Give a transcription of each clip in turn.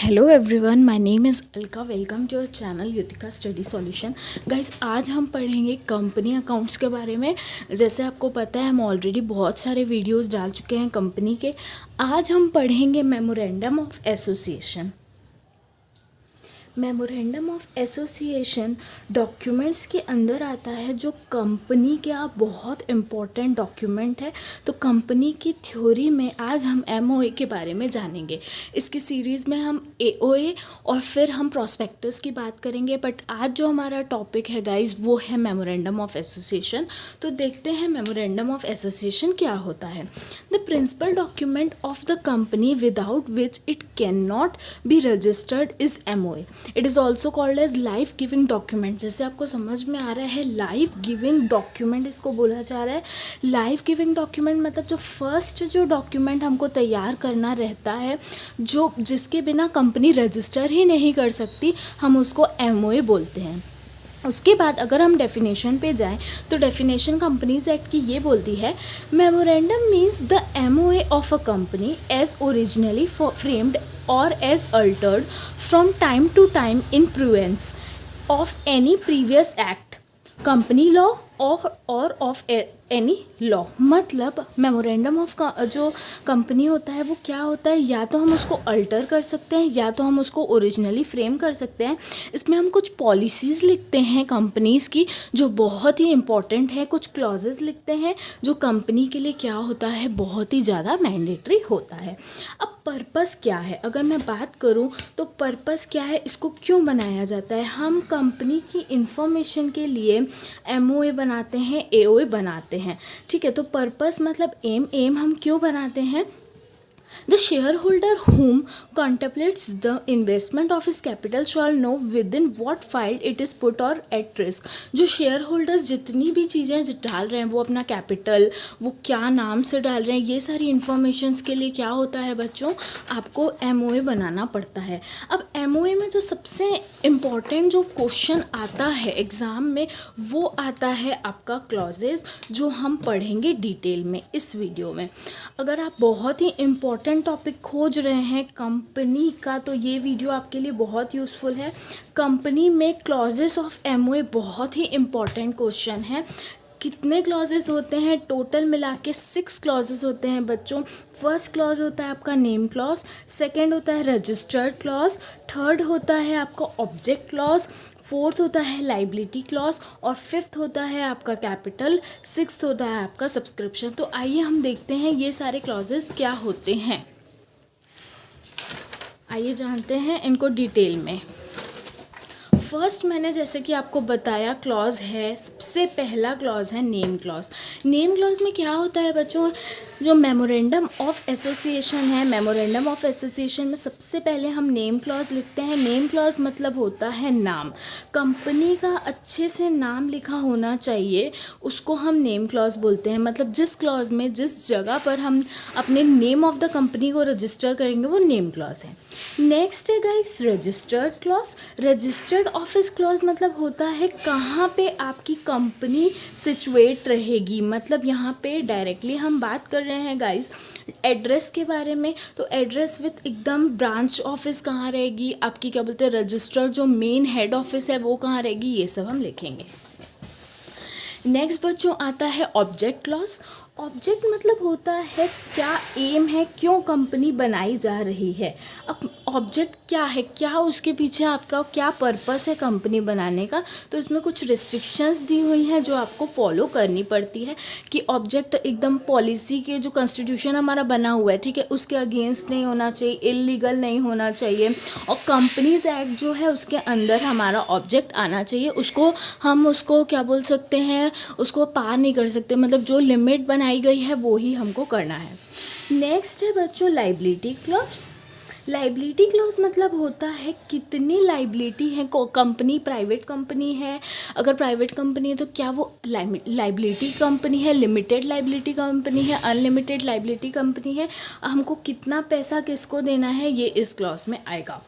Hello everyone, my name is Alka. Welcome to your channel Yutika study solution. Guys, आज हम पढ़ेंगे company accounts के बारे में। जैसे आपको पता है, हम ऑलरेडी बहुत सारे वीडियोस डाल चुके हैं कंपनी के। आज हम पढ़ेंगे memorandum of association. Memorandum of association documents के अंदर आता है, जो कंपनी का बहुत इम्पॉर्टेंट डॉक्यूमेंट है। तो कंपनी की थ्योरी में आज हम एमओए के बारे में जानेंगे। इसकी सीरीज़ में हम एओए और फिर हम प्रॉस्पेक्टस की बात करेंगे, बट आज जो हमारा टॉपिक है गाइज, वो है मेमोरेंडम ऑफ एसोसिएशन। तो देखते हैं मेमोरेंडम ऑफ एसोसिएशन क्या होता है। The principal document of the company without which it cannot be registered is MOA. It is also called as life giving document. जैसे आपको समझ में आ रहा है, लाइफ गिविंग डॉक्यूमेंट इसको बोला जा रहा है। लाइफ गिविंग डॉक्यूमेंट मतलब जो फर्स्ट जो डॉक्यूमेंट हमको तैयार करना रहता है, जो जिसके बिना कंपनी रजिस्टर ही नहीं कर सकती, हम उसको एमओए बोलते हैं। उसके बाद अगर हम डेफिनेशन पे जाएं तो डेफिनेशन कंपनीज एक्ट की ये बोलती है, memorandum means the MOA of a company as originally framed और as altered from time to time in pursuance of any previous act, company law और ऑफ एनी लॉ। मतलब मेमोरेंडम ऑफ जो company होता है वो क्या होता है, या तो हम उसको अल्टर कर सकते हैं या तो हम उसको ओरिजिनली फ्रेम कर सकते हैं। इसमें हम कुछ पॉलिसीज़ लिखते हैं कंपनीज़ की, जो बहुत ही इम्पॉर्टेंट है। कुछ क्लॉजेज लिखते हैं जो कंपनी के लिए क्या होता है, बहुत ही ज़्यादा मैंडेटरी होता है। अब पर्पस क्या है, अगर मैं बात करूं तो पर्पस क्या है, इसको क्यों बनाया जाता है। हम कंपनी की इंफॉर्मेशन के लिए एमओए बनाते हैं, एओए बनाते हैं, ठीक है। तो पर्पस मतलब एम हम क्यों बनाते हैं। The shareholder whom contemplates the investment of his capital shall know within what file it is put or at risk। जो शेयर होल्डर्स जितनी भी चीज़ें डाल रहे हैं, वो अपना कैपिटल वो क्या नाम से डाल रहे हैं, ये सारी इन्फॉर्मेशंस के लिए क्या होता है बच्चों, आपको एमओए बनाना पड़ता है। अब एमओए में जो सबसे इम्पॉर्टेंट जो क्वेश्चन आता है एग्ज़ाम में, वो आता है आपका क्लॉजेज, जो हम पढ़ेंगे डिटेल में इस वीडियो में। अगर आप बहुत ही इम्पॉर्टेंट टॉपिक खोज रहे हैं कंपनी का, तो ये वीडियो आपके लिए बहुत यूज़फुल है। कंपनी में क्लॉजेस ऑफ एमओए बहुत ही इम्पॉर्टेंट क्वेश्चन है। कितने क्लॉजेस होते हैं, टोटल मिला के 6 क्लॉजेस होते हैं बच्चों। फर्स्ट क्लॉज होता है आपका नेम क्लॉज, सेकंड होता है रजिस्टर्ड क्लॉज, थर्ड होता है आपका ऑब्जेक्ट क्लॉज, फोर्थ होता है लाइबिलिटी क्लॉज और फिफ्थ होता है आपका कैपिटल, सिक्स्थ होता है आपका सब्सक्रिप्शन। तो आइए हम देखते हैं ये सारे क्लॉजेस क्या होते हैं। आइए जानते हैं इनको डिटेल में। फर्स्ट मैंने जैसे कि आपको बताया क्लॉज है, सबसे पहला क्लॉज है नेम क्लॉज। नेम क्लॉज में क्या होता है बच्चों, जो मेमोरेंडम ऑफ एसोसिएशन है, मेमोरेंडम ऑफ एसोसिएशन में सबसे पहले हम नेम क्लॉज लिखते हैं। नेम क्लॉज मतलब होता है नाम, कंपनी का अच्छे से नाम लिखा होना चाहिए, उसको हम नेम क्लॉज बोलते हैं। मतलब जिस क्लॉज में जिस जगह पर हम अपने नेम ऑफ द कंपनी को रजिस्टर करेंगे, वो नेम क्लॉज है। नेक्स्ट है guys registered clause. Registered office clause मतलब होता है कहाँ पे आपकी कंपनी सिचुएट रहेगी। मतलब यहाँ पे डायरेक्टली हम बात कर रहे हैं गाइस एड्रेस के बारे में। तो एड्रेस विथ एकदम ब्रांच ऑफिस कहाँ रहेगी आपकी, क्या बोलते हैं, रजिस्टर्ड जो मेन हेड ऑफिस है वो कहाँ रहेगी, ये सब हम लिखेंगे। नेक्स्ट बच्चों आता है ऑब्जेक्ट क्लॉज। ऑब्जेक्ट मतलब होता है क्या एम है, क्यों कंपनी बनाई जा रही है। अब ऑब्जेक्ट क्या है, क्या उसके पीछे आपका क्या पर्पस है कंपनी बनाने का। तो इसमें कुछ रिस्ट्रिक्शंस दी हुई हैं जो आपको फॉलो करनी पड़ती है कि ऑब्जेक्ट एकदम पॉलिसी के जो कॉन्स्टिट्यूशन हमारा बना हुआ है, ठीक है, उसके अगेंस्ट नहीं होना चाहिए, इलीगल नहीं होना चाहिए, और कंपनीज एक्ट जो है उसके अंदर हमारा ऑब्जेक्ट आना चाहिए। उसको क्या बोल सकते हैं, उसको पार नहीं कर सकते। मतलब जो लिमिट बनाई गई है वो ही हमको करना है। नेक्स्ट है बच्चों लाइबिलिटी क्लॉज। लाइबिलिटी क्लॉज मतलब होता है कितनी लाइबिलिटी है, कंपनी प्राइवेट कंपनी है, अगर प्राइवेट कंपनी है तो क्या वो लाइबिलिटी कंपनी है, लिमिटेड लाइबिलिटी कंपनी है, अनलिमिटेड लाइबिलिटी कंपनी है, हमको कितना पैसा किसको देना है, ये इस क्लॉज में आएगा।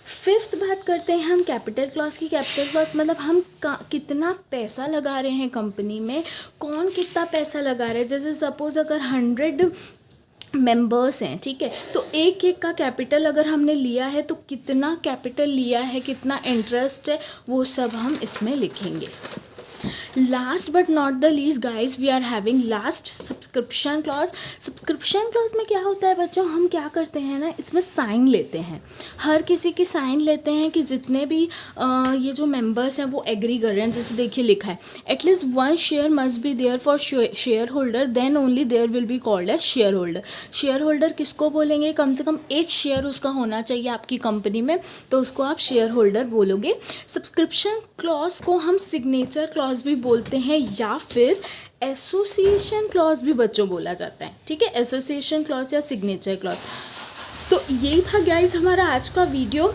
फिफ्थ बात करते हैं हम कैपिटल क्लॉज की। कैपिटल क्लॉज मतलब हम कितना पैसा लगा रहे हैं कंपनी में, कौन कितना पैसा लगा रहे हैं। जैसे सपोज अगर 100 मेंबर्स हैं, ठीक है। तो एक एक का कैपिटल अगर हमने लिया है तो कितना कैपिटल लिया है, कितना इंटरेस्ट है, वो सब हम इसमें लिखेंगे। Last but not the least guys, we are having last subscription clause. Subscription clause में क्या होता है बच्चों, हम क्या करते हैं ना, इसमें साइन लेते हैं, हर किसी की साइन लेते हैं कि जितने भी ये जो मेंबर्स हैं वो एग्री कर रहे हैं। जैसे देखिए लिखा है at least one share must be there for shareholder, then only there will be called as shareholder. Shareholder किसको बोलेंगे, कम से कम एक शेयर उसका होना चाहिए आपकी कंपनी में, तो उसको आप शेयर होल्डर बोलोगे। सब्सक्रिप्शन क्लॉज को हम सिग्नेचर क्लॉज भी बोलते हैं या फिर एसोसिएशन क्लॉज भी बच्चों बोला जाता है, ठीक है, एसोसिएशन क्लॉज या सिग्नेचर क्लॉज। तो यही था गाइज हमारा आज का वीडियो।